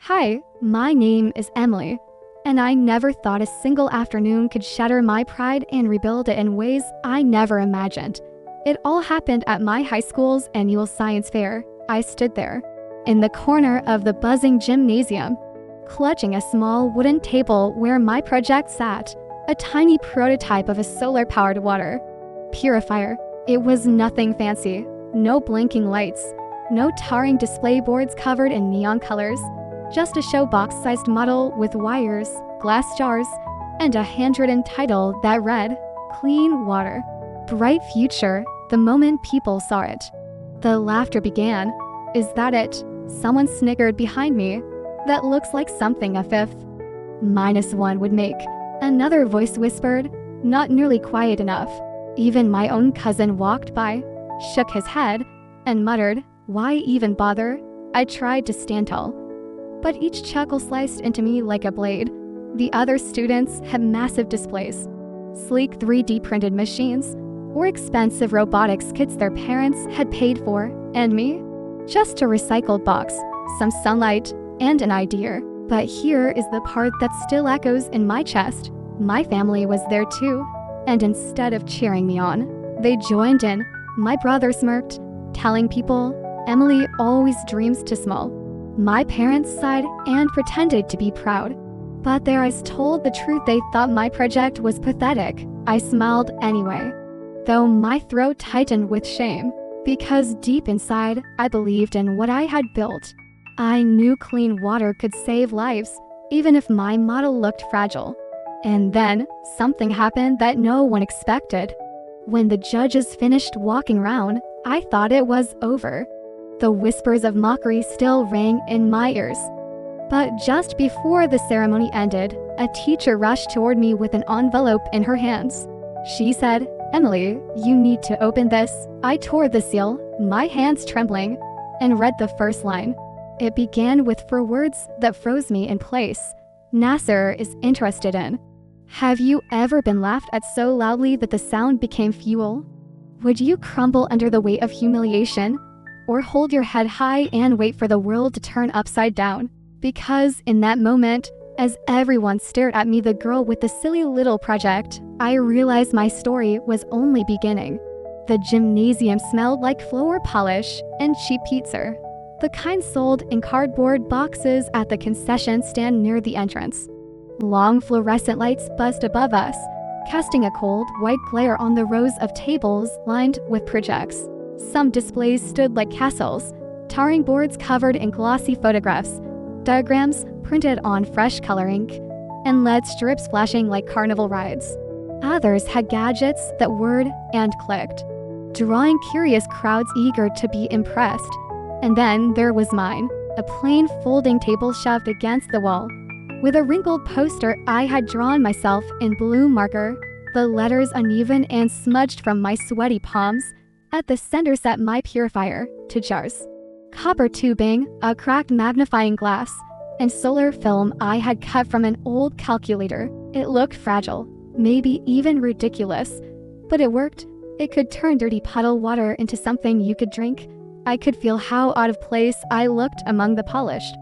Hi, my name is Emily, and I never thought a single afternoon could shatter my pride and rebuild it in ways I never imagined. It all happened at my high school's annual science fair. I stood there, in the corner of the buzzing gymnasium, clutching a small wooden table where my project sat, a tiny prototype of a solar-powered water purifier. It was nothing fancy, no blinking lights, no towering display boards covered in neon colors, just a showbox-sized model with wires, glass jars, and a handwritten title that read, "Clean Water. Bright Future," the moment people saw it. The laughter began. "Is that it?" Someone snickered behind me. "That looks like something a fifth -1 would make," another voice whispered, not nearly quiet enough. Even my own cousin walked by, shook his head, and muttered, "Why even bother?" I tried to stand tall, but each chuckle sliced into me like a blade. The other students had massive displays, sleek 3D printed machines, or expensive robotics kits their parents had paid for, and me? Just a recycled box, some sunlight, and an idea. But here is the part that still echoes in my chest. My family was there too, and instead of cheering me on, they joined in. My brother smirked, telling people, "Emily always dreams too small." My parents sighed and pretended to be proud, but their eyes told the truth. They thought my project was pathetic. I smiled anyway, though my throat tightened with shame, because deep inside, I believed in what I had built. I knew clean water could save lives, even if my model looked fragile. And then, something happened that no one expected. When the judges finished walking around, I thought it was over. The whispers of mockery still rang in my ears. But just before the ceremony ended, a teacher rushed toward me with an envelope in her hands. She said, "Emily, you need to open this." I tore the seal, my hands trembling, and read the first line. It began with 4 words that froze me in place. "Nasser is interested in." Have you ever been laughed at so loudly that the sound became fuel? Would you crumble under the weight of humiliation? Or hold your head high and wait for the world to turn upside down? Because in that moment, as everyone stared at me, the girl with the silly little project, I realized my story was only beginning. The gymnasium smelled like floor polish and cheap pizza, the kind sold in cardboard boxes at the concession stand near the entrance. Long fluorescent lights buzzed above us, casting a cold, white glare on the rows of tables lined with projects. Some displays stood like castles, towering boards covered in glossy photographs, diagrams printed on fresh color ink, and LED strips flashing like carnival rides. Others had gadgets that whirred and clicked, drawing curious crowds eager to be impressed. And then there was mine, a plain folding table shoved against the wall, with a wrinkled poster I had drawn myself in blue marker, the letters uneven and smudged from my sweaty palms. At the center sat my purifier, 2 jars, copper tubing, a cracked magnifying glass, and solar film I had cut from an old calculator. It looked fragile, maybe even ridiculous, but it worked. It could turn dirty puddle water into something you could drink. I could feel how out of place I looked among the polished,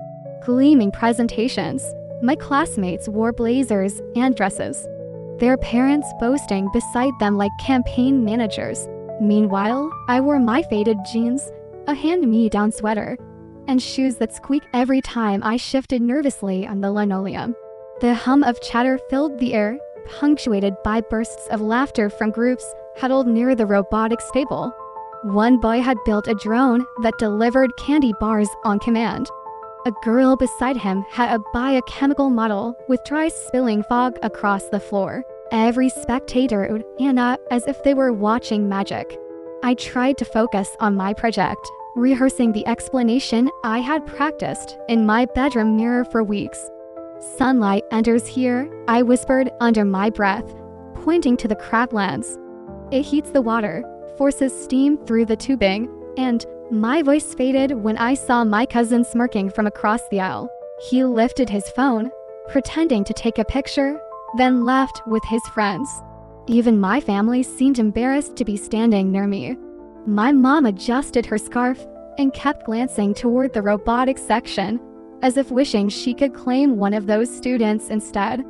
gleaming presentations. My classmates wore blazers and dresses, their parents boasting beside them like campaign managers. Meanwhile, I wore my faded jeans, a hand-me-down sweater, and shoes that squeaked every time I shifted nervously on the linoleum. The hum of chatter filled the air, punctuated by bursts of laughter from groups huddled near the robotics table. One boy had built a drone that delivered candy bars on command. A girl beside him had a biochemical model with dry spilling fog across the floor. Every spectator would stand up as if they were watching magic. I tried to focus on my project, rehearsing the explanation I had practiced in my bedroom mirror for weeks. "Sunlight enters here," I whispered under my breath, pointing to the crablands. "It heats the water, forces steam through the tubing," and my voice faded when I saw my cousin smirking from across the aisle. He lifted his phone, pretending to take a picture, then left with his friends. Even my family seemed embarrassed to be standing near me. My mom adjusted her scarf and kept glancing toward the robotics section, as if wishing she could claim one of those students instead.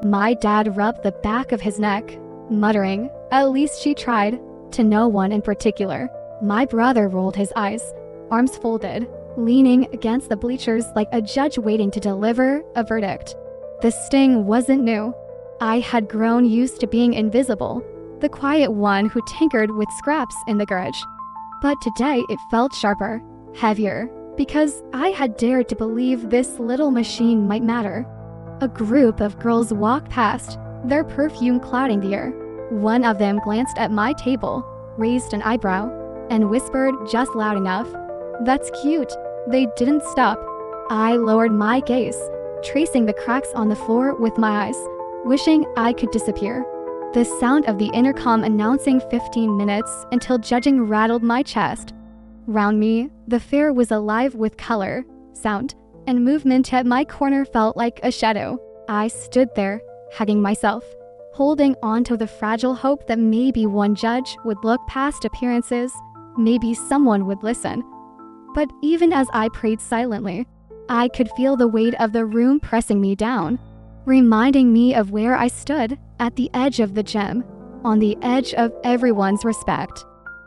My dad rubbed the back of his neck, muttering, "At least she tried," to no one in particular. My brother rolled his eyes, arms folded, leaning against the bleachers like a judge waiting to deliver a verdict. The sting wasn't new. I had grown used to being invisible, the quiet one who tinkered with scraps in the garage. But today it felt sharper, heavier, because I had dared to believe this little machine might matter. A group of girls walked past, their perfume clouding the air. One of them glanced at my table, raised an eyebrow, and whispered just loud enough, "That's cute." They didn't stop. I lowered my gaze, tracing the cracks on the floor with my eyes, wishing I could disappear. The sound of the intercom announcing 15 minutes until judging rattled my chest. Round me, the fair was alive with color, sound, and movement. At my corner felt like a shadow. I stood there, hugging myself, holding on to the fragile hope that maybe one judge would look past appearances, maybe someone would listen. But even as I prayed silently, I could feel the weight of the room pressing me down, reminding me of where I stood at the edge of the gym, on the edge of everyone's respect.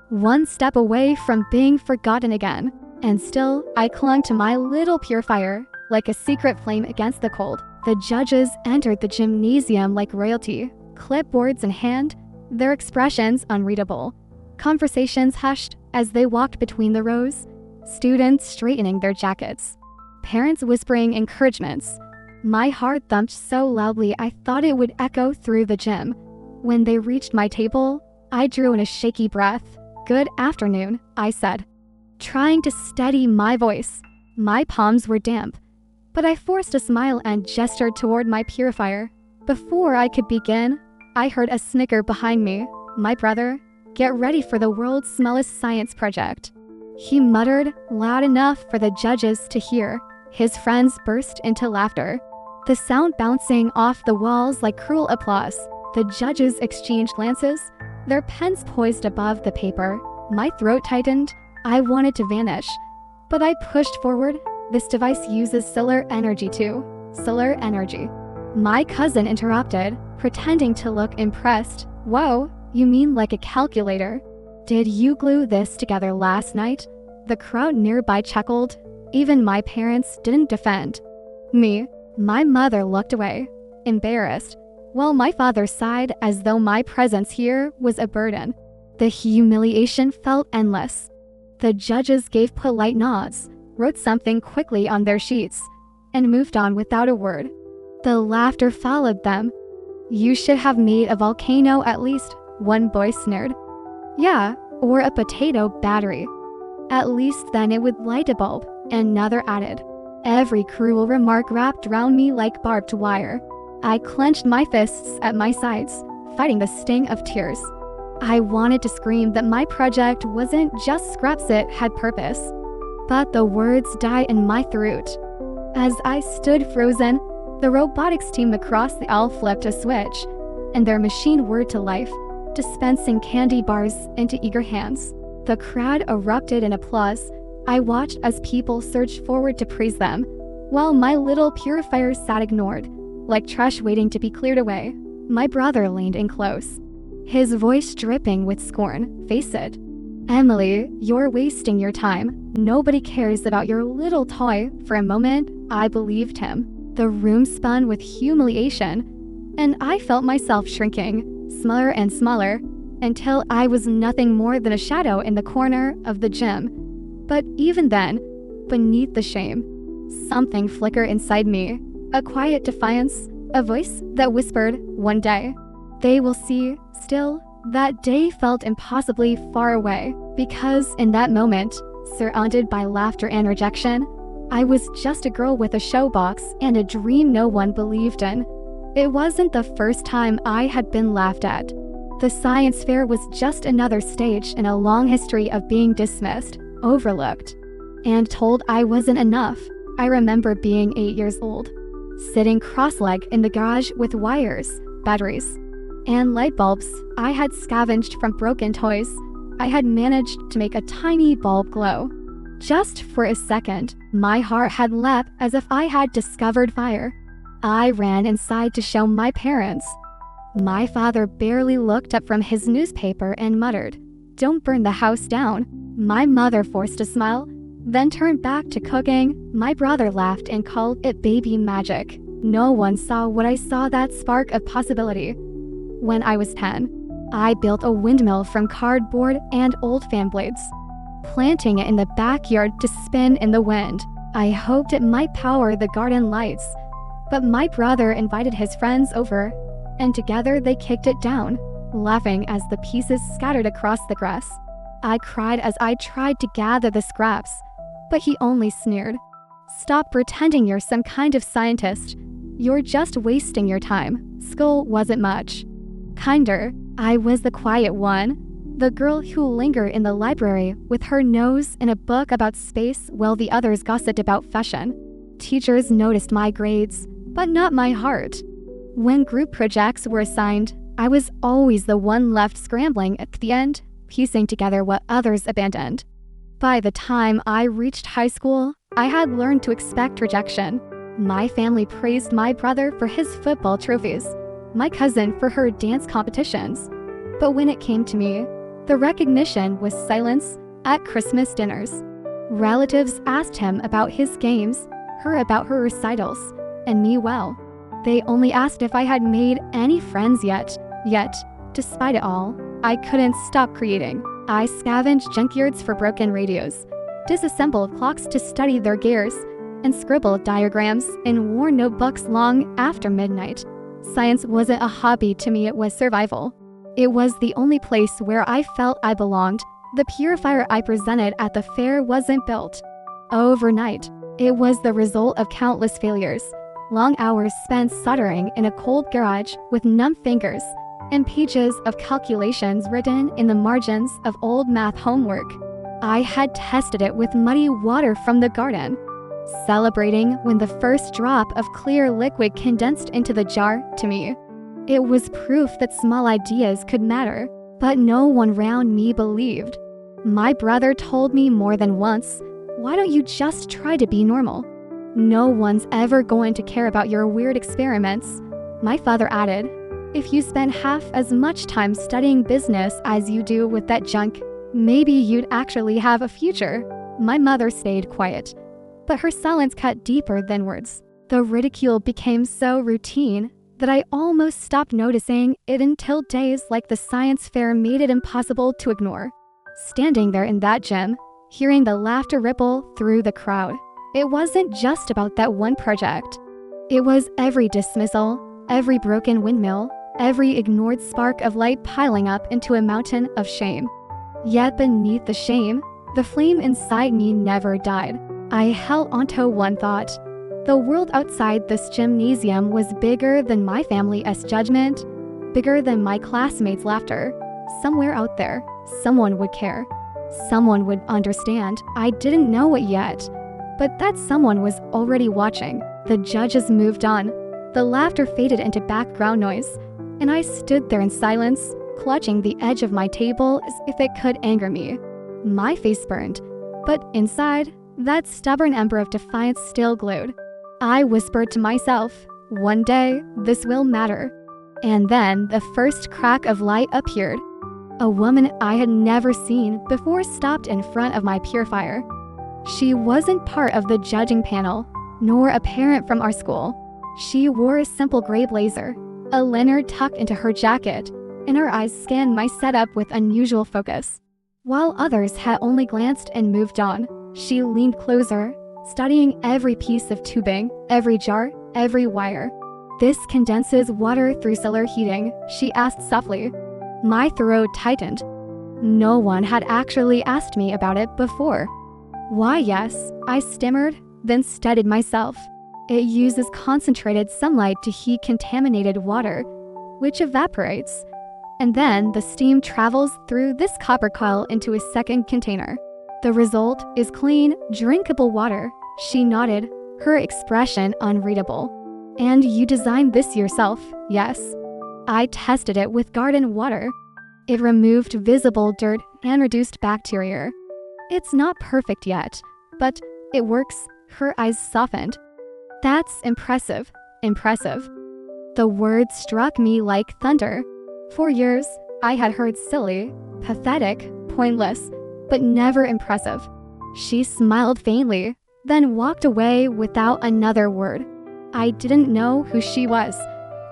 One step away from being forgotten again, and still I clung to my little purifier like a secret flame against the cold. The judges entered the gymnasium like royalty, clipboards in hand, their expressions unreadable. Conversations hushed as they walked between the rows, students straightening their jackets, parents whispering encouragements. My heart thumped so loudly I thought it would echo through the gym. When they reached my table, I drew in a shaky breath. "Good afternoon," I said, trying to steady my voice. My palms were damp, but I forced a smile and gestured toward my purifier. Before I could begin, I heard a snicker behind me. My brother, "Get ready for the world's smallest science project," he muttered, loud enough for the judges to hear. His friends burst into laughter, the sound bouncing off the walls like cruel applause. The judges exchanged glances, their pens poised above the paper. My throat tightened. I wanted to vanish, but I pushed forward. "This device uses solar energy too." Solar energy. My cousin interrupted, pretending to look impressed. "Whoa, you mean like a calculator? Did you glue this together last night?" The crowd nearby chuckled. Even my parents didn't defend me. My mother looked away, embarrassed, while my father sighed as though my presence here was a burden. The humiliation felt endless. The judges gave polite nods, wrote something quickly on their sheets, and moved on without a word. The laughter followed them. "You should have made a volcano at least," one boy sneered. "Yeah, or a potato battery. At least then it would light a bulb," another added. Every cruel remark wrapped around me like barbed wire. I clenched my fists at my sides, fighting the sting of tears. I wanted to scream that my project wasn't just scraps, it had purpose. But the words died in my throat. As I stood frozen, the robotics team across the aisle flipped a switch, and their machine whirred to life, dispensing candy bars into eager hands. The crowd erupted in applause. I watched as people surged forward to praise them, while my little purifier sat ignored, like trash waiting to be cleared away. My brother leaned in close, his voice dripping with scorn. "Face it, Emily, you're wasting your time. Nobody cares about your little toy." For a moment, I believed him. The room spun with humiliation, and I felt myself shrinking, smaller and smaller, until I was nothing more than a shadow in the corner of the gym. But even then, beneath the shame, something flickered inside me, a quiet defiance, a voice that whispered, "One day, they will see." Still, that day felt impossibly far away, because in that moment, surrounded by laughter and rejection, I was just a girl with a showbox and a dream no one believed in. It wasn't the first time I had been laughed at. The science fair was just another stage in a long history of being dismissed, overlooked, and told I wasn't enough. I remember being 8 years old, sitting cross-legged in the garage with wires, batteries, and light bulbs I had scavenged from broken toys. I had managed to make a tiny bulb glow. Just for a second, my heart had leapt as if I had discovered fire. I ran inside to show my parents. My father barely looked up from his newspaper and muttered, "Don't burn the house down." My mother forced a smile, then turned back to cooking. My brother laughed and called it baby magic. No one saw what I saw, that spark of possibility. When I was 10, I built a windmill from cardboard and old fan blades, planting it in the backyard to spin in the wind. I hoped it might power the garden lights, but my brother invited his friends over, and together they kicked it down, laughing as the pieces scattered across the grass. I cried as I tried to gather the scraps, but he only sneered. "Stop pretending you're some kind of scientist. You're just wasting your time." School wasn't much kinder. I was the quiet one, the girl who lingered in the library with her nose in a book about space while the others gossiped about fashion. Teachers noticed my grades, but not my heart. When group projects were assigned, I was always the one left scrambling at the end, piecing together what others abandoned. By the time I reached high school, I had learned to expect rejection. My family praised my brother for his football trophies, my cousin for her dance competitions. But when it came to me, the recognition was silence at Christmas dinners. Relatives asked him about his games, her about her recitals, and me, well, they only asked if I had made any friends yet. Yet, despite it all, I couldn't stop creating. I scavenged junkyards for broken radios, disassembled clocks to study their gears, and scribbled diagrams in worn notebooks long after midnight. Science wasn't a hobby to me, it was survival. It was the only place where I felt I belonged. The purifier I presented at the fair wasn't built overnight. It was the result of countless failures, long hours spent soldering in a cold garage with numb fingers, and pages of calculations written in the margins of old math homework. I had tested it with muddy water from the garden, celebrating when the first drop of clear liquid condensed into the jar. To me, it was proof that small ideas could matter, but no one around me believed. My brother told me more than once, "Why don't you just try to be normal? No one's ever going to care about your weird experiments." My father added, "If you spent half as much time studying business as you do with that junk, maybe you'd actually have a future." My mother stayed quiet, but her silence cut deeper than words. The ridicule became so routine that I almost stopped noticing it until days like the science fair made it impossible to ignore. Standing there in that gym, hearing the laughter ripple through the crowd, it wasn't just about that one project. It was every dismissal, every broken windmill, every ignored spark of light piling up into a mountain of shame. Yet beneath the shame, the flame inside me never died. I held onto one thought. The world outside this gymnasium was bigger than my family's judgment, bigger than my classmates' laughter. Somewhere out there, someone would care. Someone would understand. I didn't know it yet, but that someone was already watching. The judges moved on. The laughter faded into background noise, and I stood there in silence, clutching the edge of my table as if it could anger me. My face burned, but inside, that stubborn ember of defiance still glowed. I whispered to myself, "One day, this will matter." And then the first crack of light appeared. A woman I had never seen before stopped in front of my purifier. She wasn't part of the judging panel, nor a parent from our school. She wore a simple gray blazer, a lanyard tucked into her jacket, and her eyes scanned my setup with unusual focus. While others had only glanced and moved on, she leaned closer, studying every piece of tubing, every jar, every wire. "This condenses water through solar heating," she asked softly. My throat tightened. No one had actually asked me about it before. "Why, yes," I stammered, then steadied myself. "It uses concentrated sunlight to heat contaminated water, which evaporates. And then the steam travels through this copper coil into a second container. The result is clean, drinkable water." She nodded, her expression unreadable. "And you designed this yourself, yes?" I tested it with garden water. It removed visible dirt and reduced bacteria. It's not perfect yet, but it works. Her eyes softened. That's impressive. Impressive. The words struck me like thunder. For years, I had heard silly, pathetic, pointless, but never impressive. She smiled faintly, then walked away without another word. I didn't know who she was,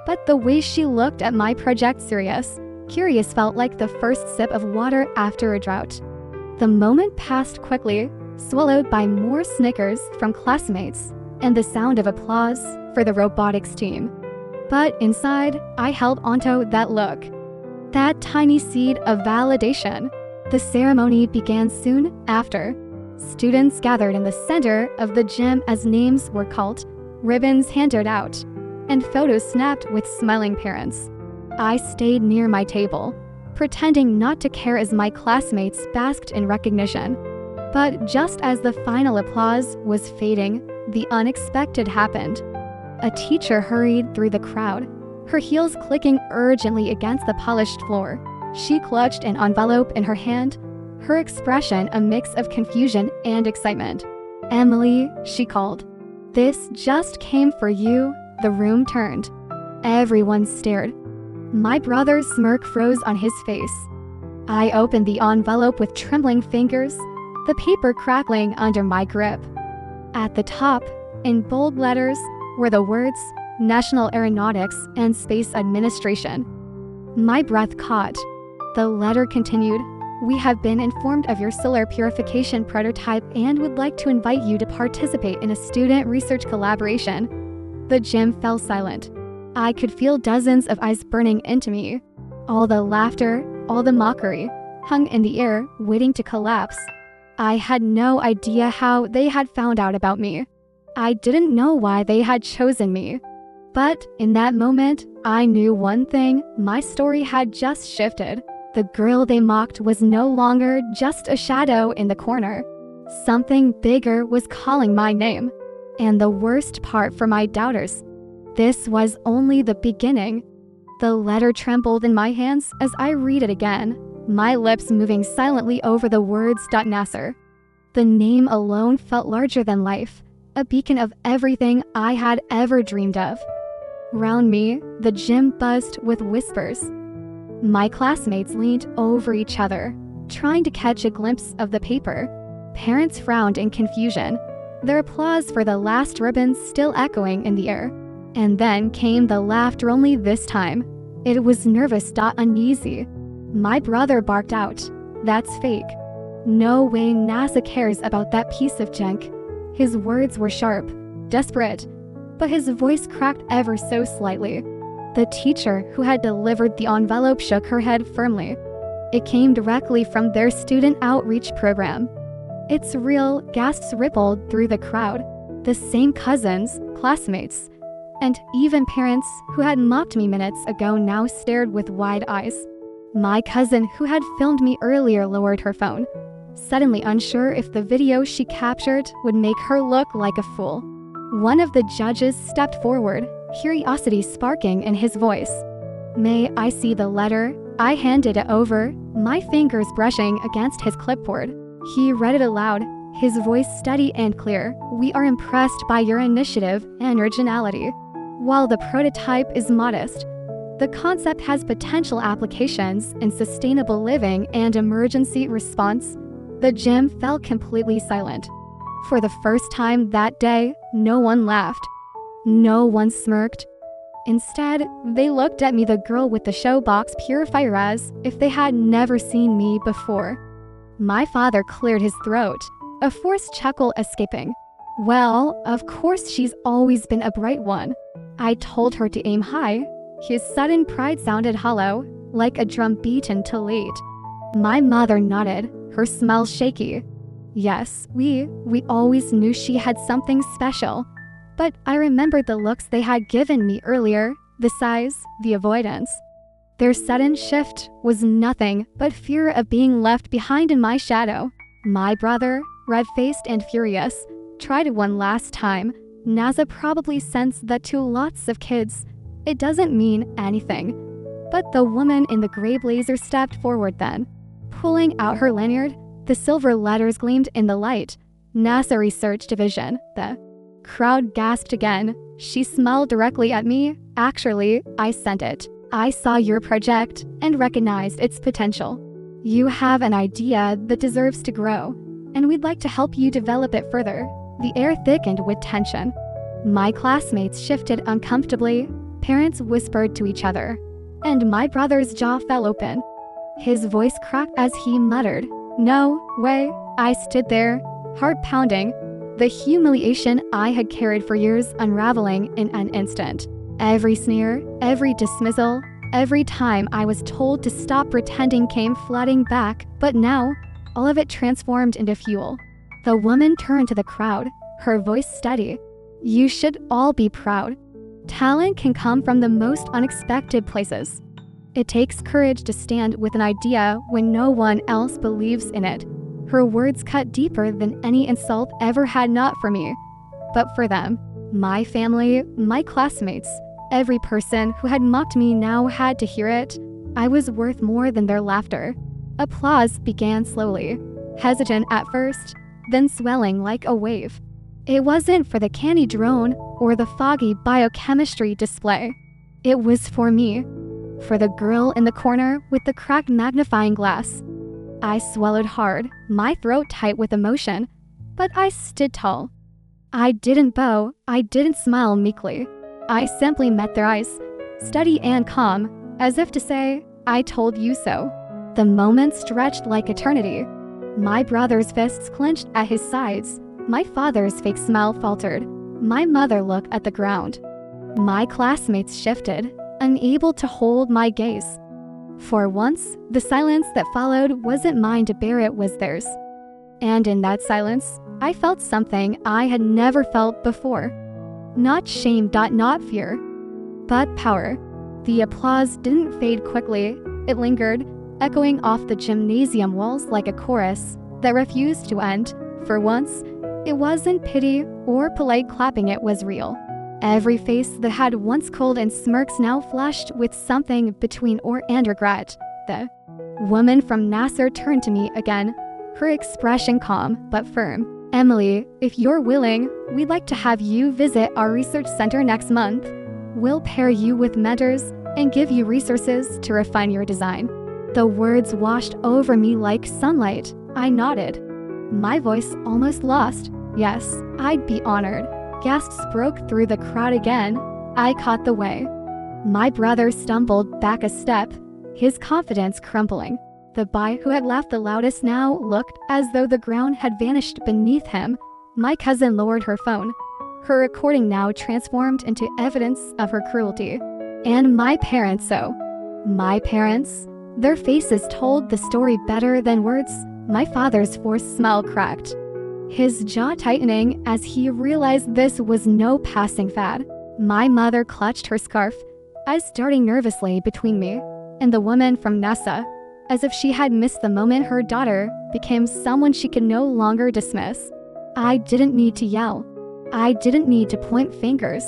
but the way she looked at my project curious felt like the first sip of water after a drought. The moment passed quickly, swallowed by more snickers from classmates and the sound of applause for the robotics team. But inside, I held onto that look, that tiny seed of validation. The ceremony began soon after. Students gathered in the center of the gym as names were called, ribbons handed out, and photos snapped with smiling parents. I stayed near my table, pretending not to care as my classmates basked in recognition. But just as the final applause was fading, the unexpected happened. A teacher hurried through the crowd, her heels clicking urgently against the polished floor. She clutched an envelope in her hand, her expression a mix of confusion and excitement. "Emily," she called. "This just came for you." The room turned. Everyone stared. My brother's smirk froze on his face. I opened the envelope with trembling fingers, the paper crackling under my grip. At the top, in bold letters, were the words, "National Aeronautics and Space Administration." My breath caught. The letter continued, "We have been informed of your solar purification prototype and would like to invite you to participate in a student research collaboration." The gym fell silent. I could feel dozens of eyes burning into me. All the laughter, all the mockery, hung in the air, waiting to collapse. I had no idea how they had found out about me. I didn't know why they had chosen me. But in that moment, I knew one thing: my story had just shifted. The girl they mocked was no longer just a shadow in the corner. Something bigger was calling my name. And the worst part for my doubters, this was only the beginning. The letter trembled in my hands as I read it again, my lips moving silently over the words "Nasser." The name alone felt larger than life, a beacon of everything I had ever dreamed of. Round me, the gym buzzed with whispers. My classmates leaned over each other, trying to catch a glimpse of the paper. Parents frowned in confusion, their applause for the last ribbons still echoing in the air. And then came the laughter, only this time. It was nervous, uneasy. My brother barked out, "That's fake. No way NASA cares about that piece of junk." His words were sharp, desperate, but his voice cracked ever so slightly. The teacher who had delivered the envelope shook her head firmly. It came directly from their student outreach program. "It's real," gasps rippled through the crowd. The same cousins, classmates, and even parents who had mocked me minutes ago now stared with wide eyes. My cousin who had filmed me earlier lowered her phone, suddenly unsure if the video she captured would make her look like a fool. One of the judges stepped forward, curiosity sparking in his voice. "May I see the letter?" I handed it over, my fingers brushing against his clipboard. He read it aloud, his voice steady and clear. "We are impressed by your initiative and originality. While the prototype is modest, the concept has potential applications in sustainable living and emergency response." The gym fell completely silent. For the first time that day, no one laughed. No one smirked. Instead, they looked at me, the girl with the showbox purifier, as if they had never seen me before. My father cleared his throat, a forced chuckle escaping. "Well, of course she's always been a bright one." I told her to aim high. His sudden pride sounded hollow, like a drum beaten too late. My mother nodded, her smile shaky. "Yes, we always knew she had something special." But I remembered the looks they had given me earlier, the sighs, the avoidance. Their sudden shift was nothing but fear of being left behind in my shadow. My brother, red-faced and furious, tried one last time. NASA probably sensed that to lots of kids, it doesn't mean anything. But the woman in the gray blazer stepped forward then, pulling out her lanyard, The silver letters gleamed in the light. NASA Research Division. The crowd gasped again. She smiled directly at me. Actually, I sent it. I saw your project and recognized its potential. You have an idea that deserves to grow, and we'd like to help you develop it further. The air thickened with tension. My classmates shifted uncomfortably. Parents whispered to each other, and my brother's jaw fell open. His voice cracked as he muttered, "No way." I stood there, heart pounding, the humiliation I had carried for years unraveling in an instant. Every sneer, every dismissal, every time I was told to stop pretending came flooding back, but now, all of it transformed into fuel. The woman turned to the crowd, her voice steady. You should all be proud. Talent can come from the most unexpected places. It takes courage to stand with an idea when no one else believes in it. Her words cut deeper than any insult ever had, not for me, but for them. My family, my classmates, every person who had mocked me now had to hear it. I was worth more than their laughter. Applause began slowly, hesitant at first, then swelling like a wave. It wasn't for the candy drone or the foggy biochemistry display. It was for me, for the girl in the corner with the cracked magnifying glass. I swallowed hard, my throat tight with emotion, but I stood tall. I didn't bow, I didn't smile meekly. I simply met their eyes, steady and calm, as if to say, I told you so. The moment stretched like eternity. My brother's fists clenched at his sides. My father's fake smile faltered. My mother looked at the ground. My classmates shifted, unable to hold my gaze. For once, the silence that followed wasn't mine to bear, it was theirs. And in that silence, I felt something I had never felt before. Not shame, not fear, but power. The applause didn't fade quickly. It lingered, echoing off the gymnasium walls like a chorus that refused to end. For once, it wasn't pity or polite clapping, it was real. Every face that had once cold and smirks now flashed with something between awe and regret. The woman from NASA turned to me again, her expression calm but firm. Emily, if you're willing, we'd like to have you visit our research center next month. We'll pair you with mentors and give you resources to refine your design. The words washed over me like sunlight. I nodded, my voice almost lost. Yes, I'd be honored. Gasps broke through the crowd again. I caught the way. My brother stumbled back a step, his confidence crumbling. The boy who had laughed the loudest now looked as though the ground had vanished beneath him. My cousin lowered her phone. Her recording now transformed into evidence of her cruelty. And my parents, my parents, their faces told the story better than words. My father's forced smile cracked, his jaw tightening as he realized this was no passing fad. My mother clutched her scarf, eyes darting nervously between me and the woman from NASA, as if she had missed the moment her daughter became someone she could no longer dismiss. I didn't need to yell. I didn't need to point fingers.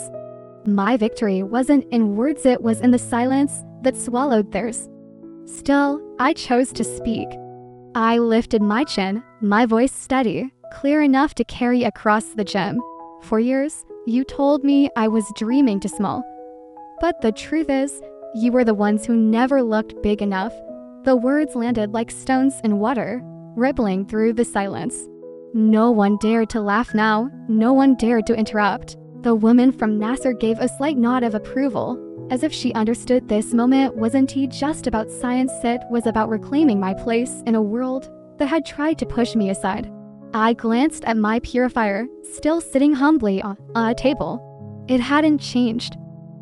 My victory wasn't in words, it was in the silence that swallowed theirs. Still, I chose to speak. I lifted my chin, my voice steady, clear enough to carry across the gym. For years, you told me I was dreaming too small. But the truth is, you were the ones who never looked big enough. The words landed like stones in water, rippling through the silence. No one dared to laugh now, no one dared to interrupt. The woman from NASA gave a slight nod of approval, as if she understood this moment wasn't just about science, it was about reclaiming my place in a world that had tried to push me aside. I glanced at my purifier, still sitting humbly on a table. It hadn't changed.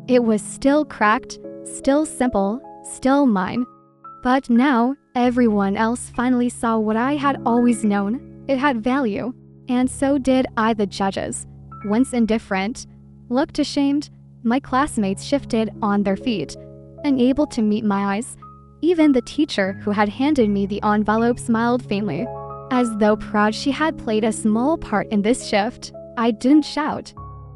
It was still cracked, still simple, still mine. But now, everyone else finally saw what I had always known. It had value, and so did I. The judges, once indifferent, looked ashamed. My classmates shifted on their feet, unable to meet my eyes. Even the teacher who had handed me the envelope smiled faintly, as though proud she had played a small part in this shift. I didn't shout.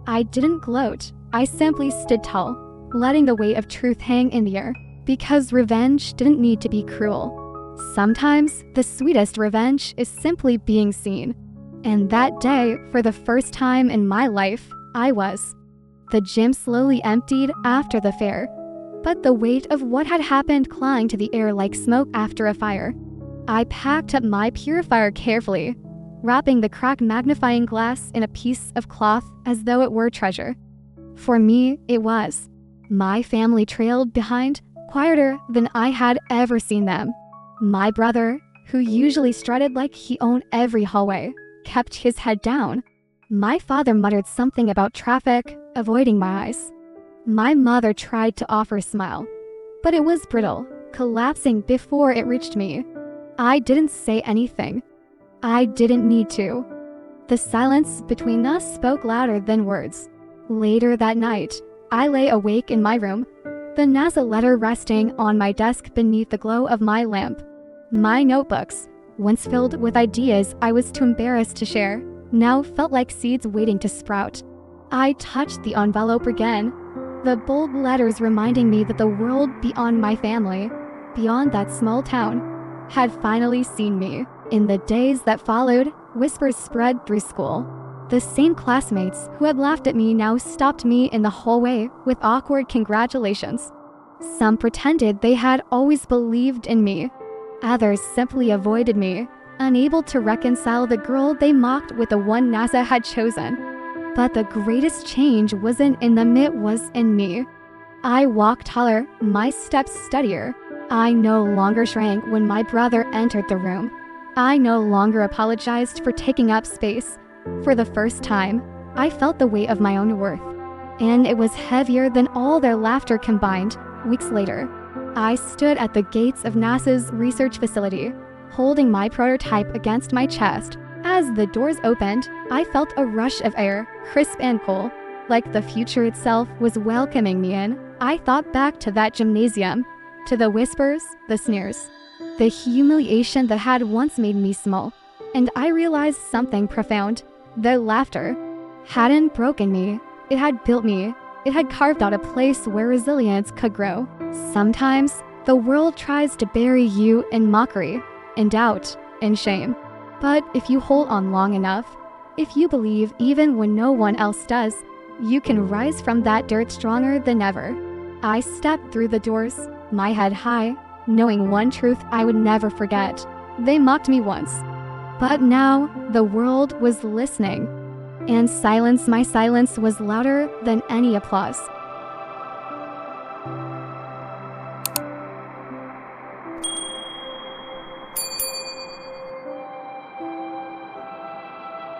I didn't gloat. I simply stood tall, letting the weight of truth hang in the air. Because revenge didn't need to be cruel. Sometimes the sweetest revenge is simply being seen. And that day, for the first time in my life, I was. The gym slowly emptied after the fair, but the weight of what had happened clung to the air like smoke after a fire. I packed up my purifier carefully, wrapping the cracked magnifying glass in a piece of cloth as though it were treasure. For me, it was. My family trailed behind, quieter than I had ever seen them. My brother, who usually strutted like he owned every hallway, kept his head down. My father muttered something about traffic, avoiding my eyes. My mother tried to offer a smile, but it was brittle, collapsing before it reached me. I didn't say anything. I didn't need to. The silence between us spoke louder than words. Later that night, I lay awake in my room, the NASA letter resting on my desk beneath the glow of my lamp. My notebooks, once filled with ideas I was too embarrassed to share, now felt like seeds waiting to sprout. I touched the envelope again, the bold letters reminding me that the world beyond my family, beyond that small town, had finally seen me. In the days that followed, whispers spread through school. The same classmates who had laughed at me now stopped me in the hallway with awkward congratulations. Some pretended they had always believed in me. Others simply avoided me, unable to reconcile the girl they mocked with the one NASA had chosen. But the greatest change wasn't in them, it was in me. I walked taller, my steps steadier. I no longer shrank when my brother entered the room. I no longer apologized for taking up space. For the first time, I felt the weight of my own worth. And it was heavier than all their laughter combined. Weeks later, I stood at the gates of NASA's research facility, holding my prototype against my chest. As the doors opened, I felt a rush of air, crisp and cool, like the future itself was welcoming me in. I thought back to that gymnasium, to the whispers, the sneers, the humiliation that had once made me small, and I realized something profound. The laughter hadn't broken me, it had built me. It had carved out a place where resilience could grow. Sometimes, the world tries to bury you in mockery, in doubt, in shame. But if you hold on long enough, if you believe even when no one else does, you can rise from that dirt stronger than ever. I stepped through the doors, my head high, knowing one truth I would never forget. They mocked me once, but now the world was listening. And my silence was louder than any applause.